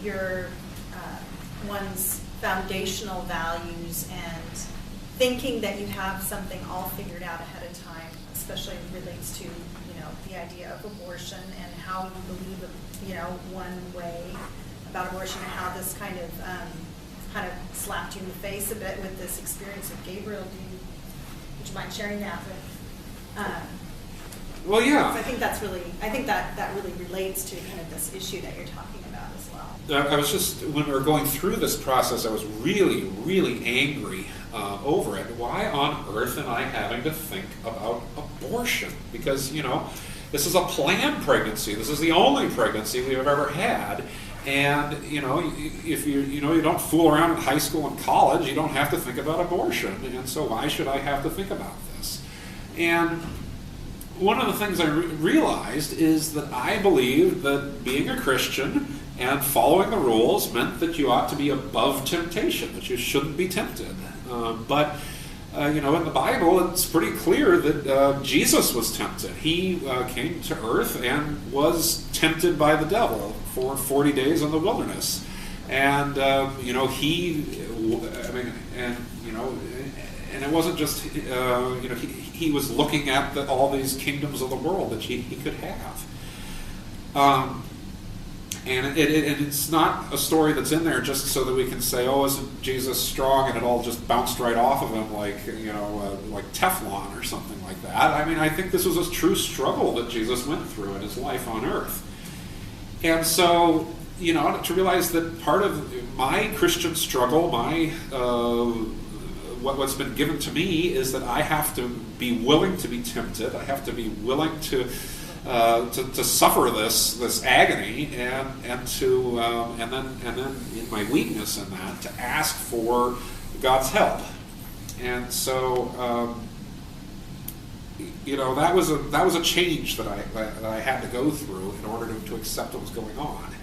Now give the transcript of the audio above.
your one's foundational values and thinking that you have something all figured out ahead of time, especially relates to, the idea of abortion and how you believe, one way about abortion, and how this kind of slapped you in the face a bit with this experience of Gabriel. Would you mind sharing that with? Well, yeah. So I think that really relates to kind of this issue that you're talking about as well. I was just, when we were going through this process, I was really, really angry over it. Why on earth am I having to think about abortion? Because, this is a planned pregnancy. This is the only pregnancy we've ever had. And, if you don't fool around in high school and college, you don't have to think about abortion. And so why should I have to think about this? And one of the things I realized is that I believed that being a Christian and following the rules meant that you ought to be above temptation, that you shouldn't be tempted. But in the Bible, it's pretty clear that Jesus was tempted. He came to earth and was tempted by the devil for 40 days in the wilderness. And, and it wasn't just, he was looking at all these kingdoms of the world that he could have. And it's not a story that's in there just so that we can say, oh, isn't Jesus strong? And it all just bounced right off of him like Teflon or something like that. I think this was a true struggle that Jesus went through in his life on earth. And so, to realize that part of my Christian struggle, what's been given to me is that I have to be willing to be tempted. I have to be willing to suffer this agony, and then in my weakness in that, to ask for God's help. And so that was a change that I had to go through in order to accept what was going on.